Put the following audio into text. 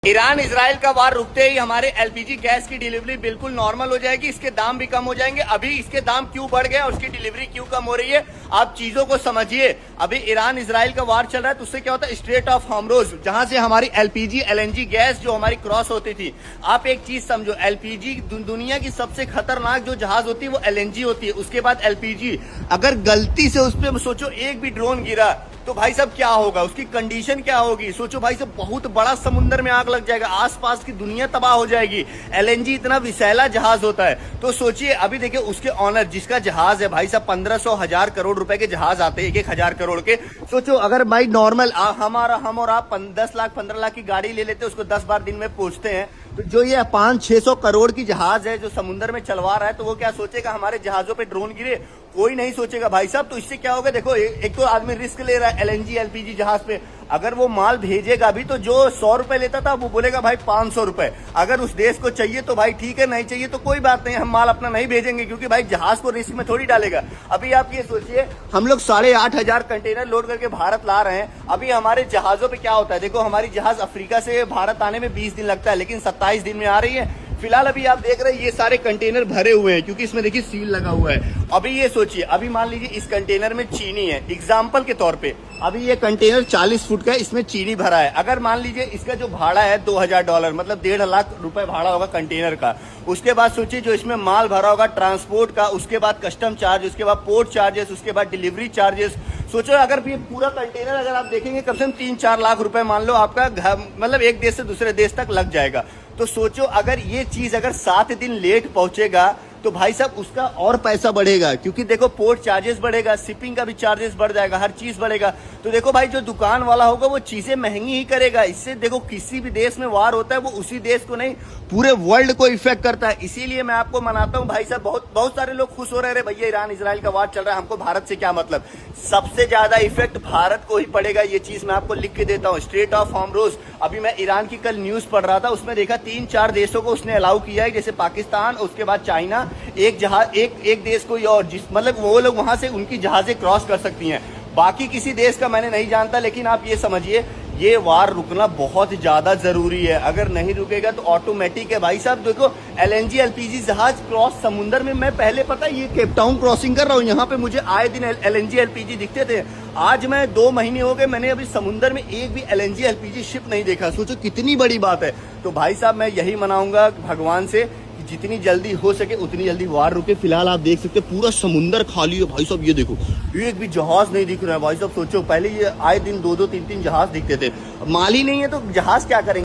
Iran Israel का वार रुकते ही हमारे एलपीजी गैस की डिलीवरी बिल्कुल नॉर्मल हो जाएगी। इसके दाम भी कम हो जाएंगे। अभी इसके दाम क्यों बढ़ गए और उसकी डिलीवरी क्यों कम हो रही है, आप चीजों को समझिए। अभी ईरान इजराइल का वार चल रहा है तो उससे क्या होता है, स्ट्रेट ऑफ हॉर्मुज़ जहां से हमारी एलपीजी एलएनजी गैस जो हमारी क्रॉस होती थी। आप एक चीज समझो, एलपीजी दुनिया की सबसे खतरनाक जो जहाज होती है वो एलएनजी होती है, उसके बाद एलपीजी। अगर गलती से उस पर सोचो एक भी ड्रोन गिरा तो भाई साहब क्या होगा, उसकी कंडीशन क्या होगी। सोचो भाई साहब, बहुत बड़ा समुद्र में आग लग जाएगा, आसपास की दुनिया तबाह हो जाएगी। एलएनजी इतना विषैला जहाज होता है। तो सोचिए, अभी देखिए उसके ऑनर जिसका जहाज है भाई साहब 1500 करोड़ रुपए के जहाज आते हैं, 1000 करोड़ के। सोचो अगर भाई नॉर्मल हम और आप 10 लाख 15 लाख की गाड़ी ले लेते हैं, उसको 10-12 दिन में पहुंचते हैं, तो जो ये 500-600 करोड़ की जहाज है जो समुद्र में चलवा रहा है, तो वो क्या सोचेगा हमारे जहाजों पे ड्रोन गिरे? कोई नहीं सोचेगा भाई साहब। तो इससे क्या होगा, देखो एक तो आदमी रिस्क ले रहा है एलएनजी एलपीजी जहाज पे। अगर वो माल भेजेगा भी तो जो 100 रुपए लेता था वो बोलेगा भाई 500 रुपए। अगर उस देश को चाहिए तो भाई ठीक है, नहीं चाहिए तो कोई बात नहीं, हम माल अपना नहीं भेजेंगे, क्योंकि भाई जहाज को रिस्क में थोड़ी डालेगा। अभी आप ये सोचिए, हम लोग 8,500 कंटेनर लोड करके भारत ला रहे हैं। अभी हमारे जहाजों पे क्या होता है, देखो हमारी जहाज अफ्रीका से भारत आने में 20 दिन लगता है, लेकिन 27 दिन में आ रही है। फिलहाल अभी आप देख रहे हैं ये सारे कंटेनर भरे हुए हैं, क्योंकि इसमें देखिए सील लगा हुआ है। अभी ये सोचिए, अभी मान लीजिए इस कंटेनर में चीनी है, एग्जाम्पल के तौर पे अभी ये कंटेनर 40 फुट का है, इसमें चीनी भरा है। अगर मान लीजिए इसका जो भाड़ा है $2,000, मतलब 1.5 लाख रुपए भाड़ा होगा कंटेनर का। उसके बाद सोचिए जो इसमें माल भरा होगा ट्रांसपोर्ट का, उसके बाद कस्टम चार्ज, उसके बाद पोर्ट चार्जेस, उसके बाद डिलीवरी चार्जेस। सोचो अगर ये पूरा कंटेनर अगर आप देखेंगे कम से कम 3-4 लाख रुपए मान लो आपका मतलब एक देश से दूसरे देश तक लग जाएगा। तो सोचो अगर ये चीज अगर 7 दिन लेट पहुंचेगा तो भाई साहब उसका और पैसा बढ़ेगा, क्योंकि देखो पोर्ट चार्जेस बढ़ेगा, शिपिंग का भी चार्जेस बढ़ जाएगा, हर चीज बढ़ेगा। तो देखो भाई जो दुकान वाला होगा वो चीजें महंगी ही करेगा। इससे देखो किसी भी देश में वार होता है वो उसी देश को नहीं पूरे वर्ल्ड को इफेक्ट करता है। इसीलिए मैं आपको मनाता हूँ भाई साहब, बहुत सारे लोग खुश हो रहे हैं भैया ईरान इजराइल का वार चल रहा है, हमको भारत से क्या मतलब। सबसे ज्यादा इफेक्ट भारत को ही पड़ेगा, ये चीज मैं आपको लिख के देता हूँ। स्ट्रेट ऑफ हॉर्मुज़, अभी मैं ईरान की कल न्यूज पढ़ रहा था, उसमें देखा 3-4 देशों को उसने अलाउ किया है, जैसे पाकिस्तान, उसके बाद चाइना, एक जहाज एक देश कोई और, जिस मतलब वो लोग वहां से उनकी जहाजें क्रॉस कर सकती हैं। बाकी किसी देश का मैंने नहीं जानता, लेकिन आप ये समझिए ये वार रुकना बहुत ज्यादा जरूरी है। अगर नहीं रुकेगा तो ऑटोमेटिक है भाई साहब। देखो एलएनजी एलपीजी जहाज क्रॉस समुद्र में, मैं पहले पता है ये केप टाउन क्रॉसिंग कर रहा हूँ, यहाँ पे मुझे आए दिन एलएनजी एलपीजी दिखते थे। आज मैं 2 महीने हो गए, मैंने अभी समुद्र में एक भी एलएनजी एलपीजी शिप नहीं देखा। सोचो कितनी बड़ी बात है। तो भाई साहब मैं यही मनाऊंगा भगवान से कि जितनी जल्दी हो सके उतनी जल्दी वार रुके। फिलहाल आप देख सकते हैं पूरा समुद्र खाली है भाई साहब। ये देखो एक भी जहाज नहीं दिख रहा है भाई साहब। सोचो पहले ये आए दिन 2-2, 3-3 जहाज दिखते थे, माल ही नहीं है तो जहाज क्या करेंगे।